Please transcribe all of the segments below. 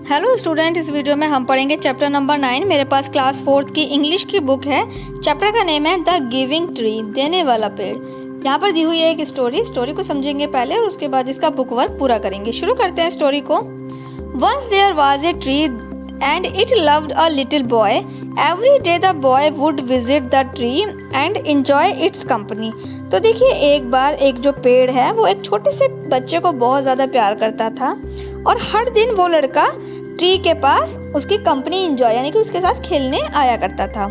Hello student, इस video में हम पढ़ेंगे चैप्टर नंबर 9। मेरे पास क्लास 4th की इंग्लिश की बुक है। चैप्टर का नेम है द गिविंग ट्री, देने वाला पेड़। यहाँ पर दी हुई है एक स्टोरी को समझेंगे पहले और उसके बाद इसका बुक वर्क पूरा करेंगे। शुरू करते हैं स्टोरी को। Once there was a tree and it loved a little boy. Every day the boy would visit the tree and enjoy its company. तो देखिए, एक बार एक जो पेड़ है वो एक छोटे से बच्चे को बहुत ज़्यादा प्यार करता था और हर दिन वो लड़का ट्री के पास उसकी कंपनी एंजॉय यानी कि उसके साथ खेलने आया करता था।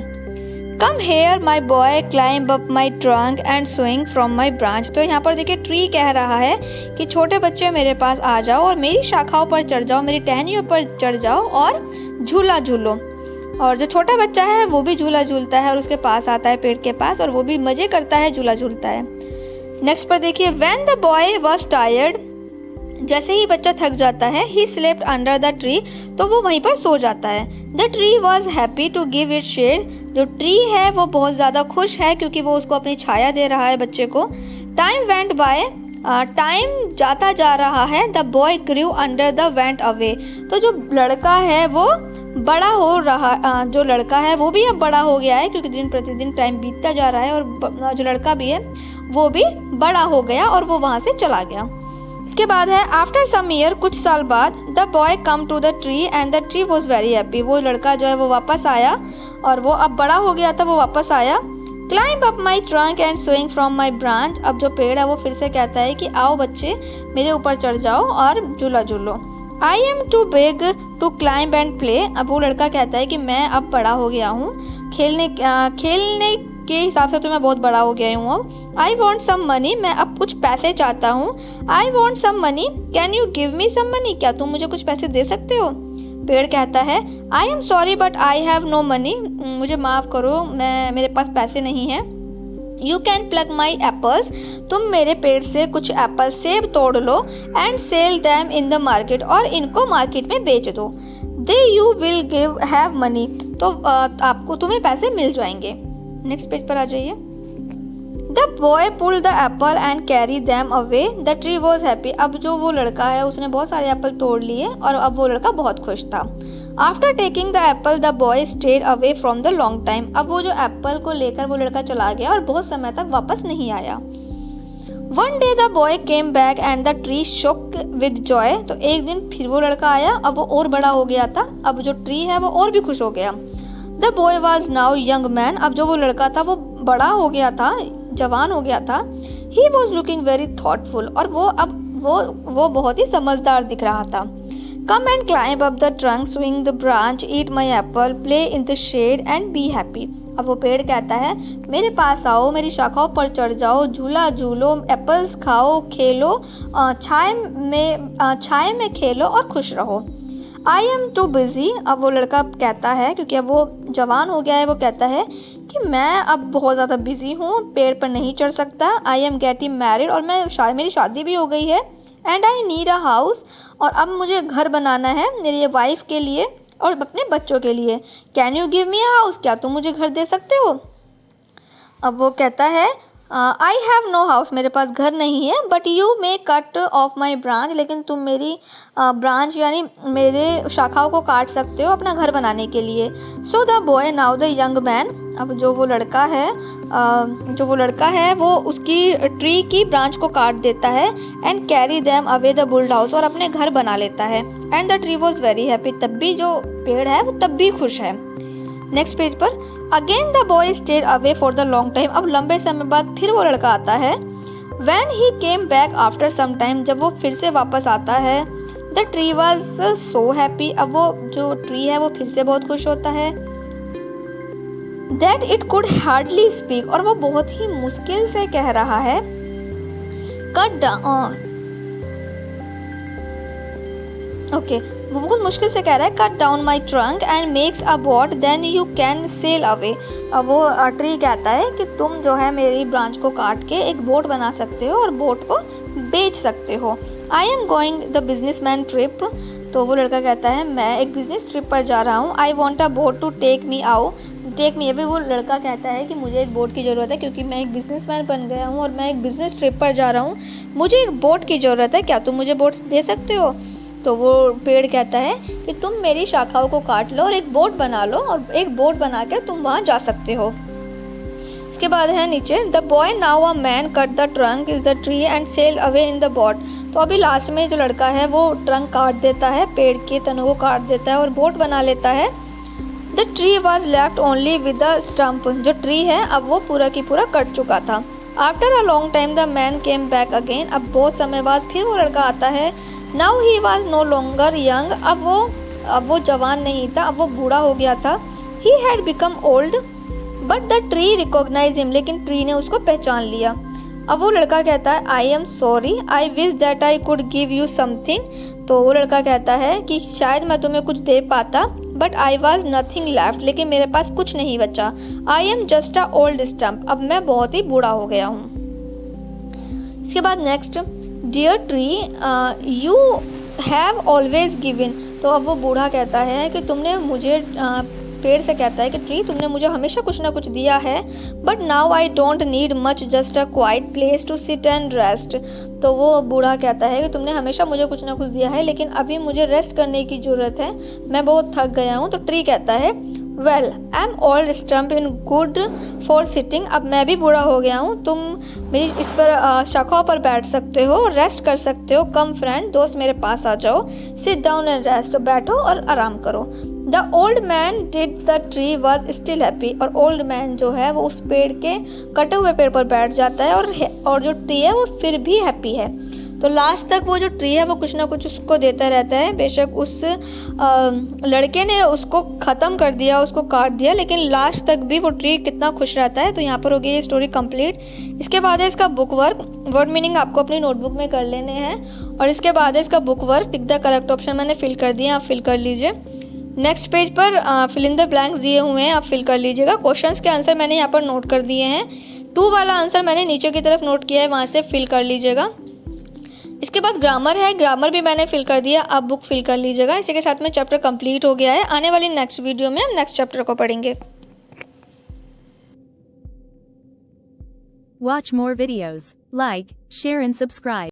Come here my boy, climb up my trunk and swing from my branch. तो यहाँ पर देखिए, ट्री कह रहा है कि छोटे बच्चे मेरे पास आ जाओ और मेरी शाखाओं पर चढ़ जाओ, मेरी टहनियों पर चढ़ जाओ और झूला झूलो। और जो छोटा बच्चा है वो भी झूला झूलता है और उसके पास आता है पेड़ के पास और वो भी मजे करता है, झूला झूलता है। नेक्स्ट पर देखिए, when the boy was tired, जैसे ही बच्चा थक जाता है, he slept under the tree, तो वो वहीं पर सो जाता है। The tree was happy to give it shade. जो ट्री है वो बहुत ज़्यादा खुश है क्योंकि वो उसको अपनी छाया दे रहा है बच्चे को। टाइम वेंट बाय, टाइम जाता जा रहा है। The boy grew under the went away. तो जो लड़का है वो बड़ा हो रहा, जो लड़का है वो भी अब बड़ा हो गया है क्योंकि दिन प्रतिदिन टाइम बीतता जा रहा है और जो लड़का भी है वो भी बड़ा हो गया और वो वहाँ से चला गया। इसके बाद है आफ्टर सम ईयर, कुछ साल बाद, the boy come to the tree and the tree was very happy. वो लड़का जो है वो वापस आया और वो अब बड़ा हो गया था, वो वापस आया। Climb up my trunk and swing from my branch. अब जो पेड़ है वो फिर से कहता है कि आओ बच्चे मेरे ऊपर चढ़ जाओ और झूला झूलो। I am too big to climb and play. अब वो लड़का कहता है कि मैं अब बड़ा हो गया हूँ, खेलने के हिसाब से तो मैं बहुत बड़ा हो गया हूँ अब। आई वॉन्ट सम मनी, मैं अब कुछ पैसे चाहता हूँ। I want some money, can you give me some money, क्या तुम मुझे कुछ पैसे दे सकते हो। पेड़ कहता है I am sorry but I have no money, मुझे माफ़ करो मेरे पास पैसे नहीं हैं। You can plug my apples, तुम मेरे पेड़ से कुछ एप्पल सेब तोड़ लो and sell them in the market, और इनको मार्केट में बेच दो। They you will give have money, तो आपको तुम्हें पैसे मिल जाएंगे। नेक्स्ट पेज पर आ जाइए। The boy pull the apple and carry them away, the tree was happy. अब जो वो लड़का है उसने बहुत सारे एप्पल तोड़ लिए और अब वो लड़का बहुत खुश था। After taking the Apple the boy stayed away from the long time. अब वो जो एप्पल को लेकर वो लड़का चला गया और बहुत समय तक वापस नहीं आया। One day the boy came back and the tree शोक विद जॉय। तो एक दिन फिर वो लड़का आया, अब वो और बड़ा हो गया था, अब जो ट्री है वो और भी खुश हो गया। The boy was now young man. अब जो वो लड़का था वो बड़ा हो गया था, जवान हो गया था। He was looking very thoughtful, और वो अब वो बहुत ही समझदार दिख रहा था। Come and climb up the trunk, swing the branch, eat my apple, play in the shade and be happy. अब वो पेड़ कहता है मेरे पास आओ, मेरी शाखाओं पर चढ़ जाओ, झूला झूलो, एप्पल्स खाओ, खेलो, छाए में खेलो और खुश रहो। आई एम टू बिजी। अब वो लड़का कहता है, क्योंकि अब वो जवान हो गया है, वो कहता है कि मैं अब बहुत ज़्यादा बिजी हूँ, पेड़ पर नहीं चढ़ सकता। आई एम गेटिंग मैरिड, और मेरी शादी भी हो गई है। And I need a house, और अब मुझे घर बनाना है मेरी वाइफ के लिए और अपने बच्चों के लिए। Can you give me a house, क्या तुम मुझे घर दे सकते हो। अब वो कहता है आई हैव नो हाउस, मेरे पास घर नहीं है। But you may cut of my branch, लेकिन तुम मेरी ब्रांच यानी मेरे शाखाओं को काट सकते हो अपना घर बनाने के लिए। So the boy now the young man. अब जो वो लड़का है वो उसकी ट्री की ब्रांच को काट देता है and carry them away the built house, और अपने घर बना लेता है। And the tree was very happy, तब भी जो पेड़ है वो तब भी खुश है। नेक्स्ट पेज पर, again the boy stayed away for the long time. अब लंबे समय बाद फिर वो लड़का आता है। When he came back after some time, जब वो फिर से वापस आता है, the tree was so happy. अब वो जो ट्री है वो फिर से बहुत खुश होता है। That it could hardly speak, और वो बहुत ही मुश्किल से कह रहा है। कट डाउन, ओके, वो बहुत मुश्किल से कह रहा है। Cut down my trunk and makes a boat, then you can sail away. अब वो ट्री कहता है कि तुम जो है मेरी ब्रांच को काट के एक बोट बना सकते हो और बोट को बेच सकते हो। I am going the business man trip. तो वो लड़का कहता है मैं एक बिजनेस ट्रिप पर जा रहा हूँ। I want a boat to take me अभी वो लड़का कहता है कि मुझे एक बोट की ज़रूरत है क्योंकि मैं एक बिजनेसमैन बन गया हूँ और मैं एक बिजनेस ट्रिप पर जा रहा हूँ, मुझे एक बोट की ज़रूरत है, क्या तुम मुझे बोट दे सकते हो। तो वो पेड़ कहता है कि तुम मेरी शाखाओं को काट लो और एक बोट बना लो और एक बोट बना के तुम वहाँ जा सकते हो। इसके बाद है नीचे, the boy now a man cut the trunk is the tree and sail away in the boat. तो अभी लास्ट में जो लड़का है वो ट्रंक काट देता है, पेड़ के तनों को काट देता है और बोट बना लेता है। The tree was left only with the stump. जो ट्री है अब वो पूरा की पूरा कट चुका था। After a long time the man came back again. अब बहुत समय बाद फिर वो लड़का आता है। Now he was no longer young. अब वो जवान नहीं था, अब वो बूढ़ा हो गया था। He had become old but the tree recognize him. लेकिन ट्री ने उसको पहचान लिया। अब वो लड़का कहता है I am sorry, I wish that I could give you something. तो वो लड़का कहता है कि शायद मैं तुम्हें कुछ दे पाता, but I was nothing left. लेकिन मेरे पास कुछ नहीं बचा। I am just a old stump. अब मैं बहुत ही बूढ़ा हो गया हूँ। इसके बाद next, dear tree you have always given. तो अब वो बूढ़ा कहता है कि तुमने मुझे पेड़ से कहता है कि ट्री तुमने मुझे हमेशा कुछ ना कुछ दिया है, but now I don't need much, just a quiet place to sit and rest. तो वो बूढ़ा कहता है कि तुमने हमेशा मुझे कुछ ना कुछ दिया है, लेकिन अभी मुझे रेस्ट करने की ज़रूरत है, मैं बहुत थक गया हूँ। तो ट्री कहता है well I am old stump in good for sitting. अब मैं भी बूढ़ा हो गया हूँ, तुम मेरी इस पर शाखाओं पर बैठ सकते हो, रेस्ट कर सकते हो। कम फ्रेंड, दोस्त मेरे पास आ जाओ। सिट डाउन एंड रेस्ट, बैठो और आराम करो। The old man did the tree was still happy. और ओल्ड मैन जो है वो उस पेड़ के कटे हुए पेड़ पर बैठ जाता है और जो ट्री है वो फिर भी हैप्पी है। तो लास्ट तक वो जो ट्री है वो कुछ ना कुछ उसको देता रहता है। बेशक उस लड़के ने उसको ख़त्म कर दिया, उसको काट दिया, लेकिन लास्ट तक भी वो ट्री कितना खुश रहता है। तो यहाँ पर हो गई ये स्टोरी कंप्लीट। इसके बाद है इसका बुक वर्क। वर्ड मीनिंग आपको अपनी नोटबुक में कर लेने हैं। और इसके बाद है इसका book work. Tick the correct option मैंने फिल कर दिया, आप फिल कर लीजिए। नेक्स्ट पेज पर फिल इन द ब्लैंक्स दिए हुए हैं, आप फिल कर लीजिएगा। क्वेश्चंस के आंसर मैंने यहाँ पर नोट कर दिए हैं। 2 वाला आंसर मैंने नीचे की तरफ नोट किया है, वहाँ से फिल कर लीजिएगा। इसके बाद ग्रामर है, ग्रामर भी मैंने फिल कर दिया, आप बुक फिल कर लीजिएगा। इसी के साथ में चैप्टर कंप्लीट हो गया है। आने वाली नेक्स्ट वीडियो में हम नेक्स्ट चैप्टर को पढ़ेंगे। Watch more videos, like, share and subscribe.